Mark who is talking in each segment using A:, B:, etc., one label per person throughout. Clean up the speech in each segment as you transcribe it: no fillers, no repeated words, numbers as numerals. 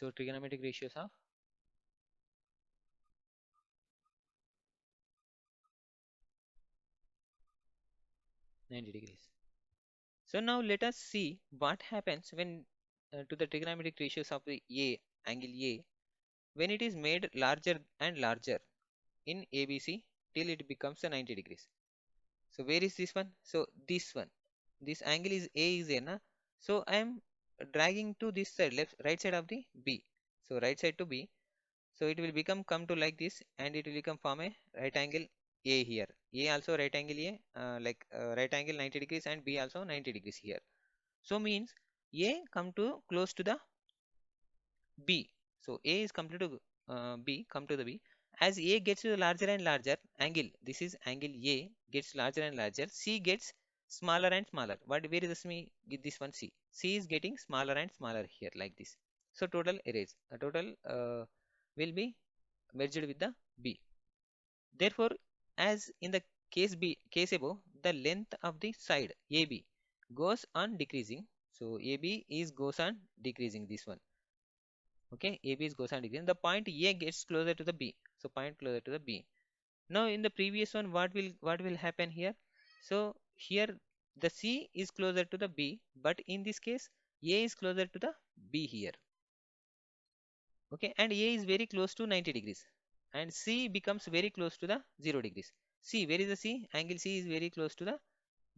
A: So trigonometric ratios of 90 degrees. So now let us see what happens when to the trigonometric ratios of the angle A, when it is made larger and larger in ABC till it becomes a 90 degrees. So where is this one? So this angle is A is A, na? So I am dragging to this side, right side of the B. So right side to B. So it will come to like this, and it will become form a right angle A here. A also right angle A, right angle 90 degrees, and B also 90 degrees here. So means A come to close to the B. So A is come to B, come to the B. As A gets larger and larger, angle, this is angle A gets larger and larger, C gets smaller and smaller. Where is this me? This one C. C is getting smaller and smaller here like this. So total erase. Total will be merged with the B. Therefore, as in the case above, the length of the side AB goes on decreasing. So AB is goes on decreasing this one. Okay, AB is goes on decreasing. The point A gets closer to the B. So point closer to the B. Now in the previous one, what will happen here? So here the C is closer to the B, but in this case A is closer to the B here. Okay, and A is very close to 90 degrees, and C becomes very close to the 0 degrees. See, where is the C? Angle C is very close to the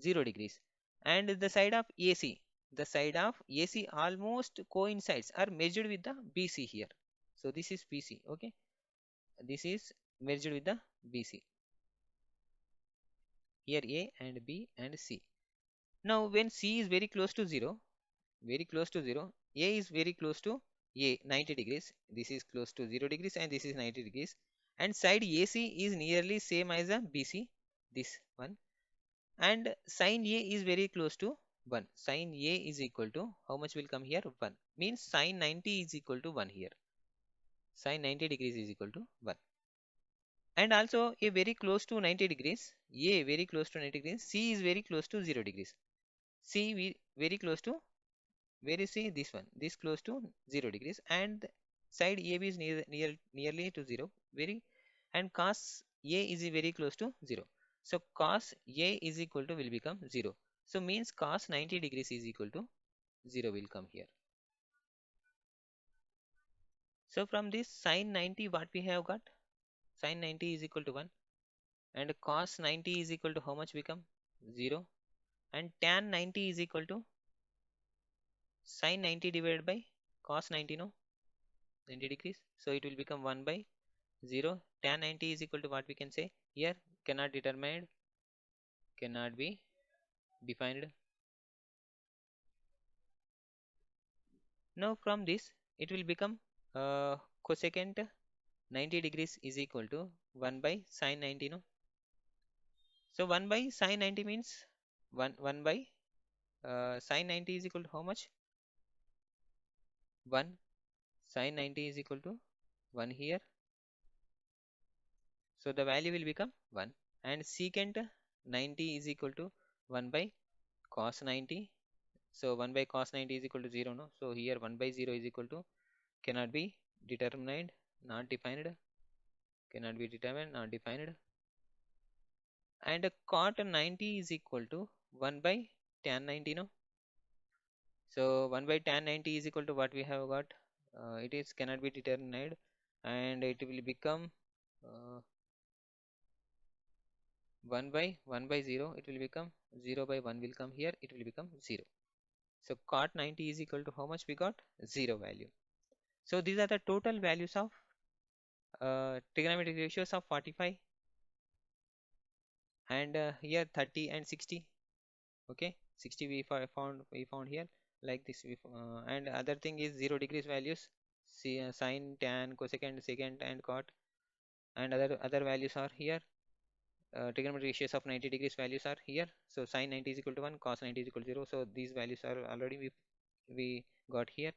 A: 0 degrees, and the side of AC, the side of AC almost coincides or measured with the BC here. So this is BC. Okay, this is merged with the BC here. A and B and C. Now when C is very close to 0, very close to 0, A is very close to A 90 degrees, this is close to 0 degrees, and this is 90 degrees, and side AC is nearly same as a BC, this one, and sine A is very close to 1. Sine A is equal to, how much will come here? 1. Means sine 90 is equal to 1 here. Sine 90 degrees is equal to 1. And also A very close to 90 degrees, A very close to 90 degrees, C is very close to 0 degrees. C very close to, where is C? This one, this close to 0 degrees, and side AB is nearly to 0, very, and cos A is very close to 0. So cos A is equal to will become 0. So means cos 90 degrees is equal to 0 will come here. So from this sin 90, what we have got? Sin 90 is equal to 1, and cos 90 is equal to how much become? 0, and tan 90 is equal to sin 90 divided by cos 90, no? 90 degrees. So it will become 1 by 0. Tan 90 is equal to what we can say here? Cannot determined, cannot be defined. Now from this it will become cosecant 90 degrees is equal to 1 by sin 90, no? So 1 by sin 90 means 1 by sin 90 is equal to how much? 1. Sin 90 is equal to 1 here. So the value will become 1, and secant 90 is equal to 1 by cos 90. So 1 by cos 90 is equal to 0, no? So here 1 by 0 is equal to, cannot be determined, not defined, cannot be determined, not defined, and cot 90 is equal to 1 by tan 90, no? So 1 by tan 90 is equal to what we have got? It is cannot be determined, and it will become 1 by 1 by 0. It will become 0 by 1 will come here. It will become 0. So cot 90 is equal to how much we got? 0 value. So these are the total values of trigonometric ratios of 45, and here 30 and 60. Okay, 60 we found here like this. And other thing is 0 degrees values. See, sine, tan, cosecant, secant, and cot, and other values are here. Trigonometric ratios of 90 degrees values are here. So sine 90 is equal to 1, cos 90 is equal to 0. So these values are already we got here.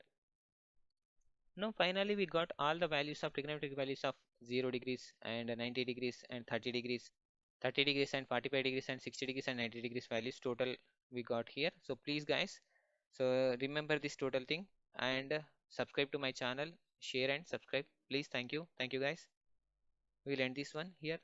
A: Now finally we got all the values of trigonometric values of 0 degrees and 90 degrees and 30 degrees, 30 degrees and 45 degrees and 60 degrees and 90 degrees values total we got here. So please guys, So remember this total thing, and subscribe to my channel, share and subscribe please. Thank you guys. We'll end this one here.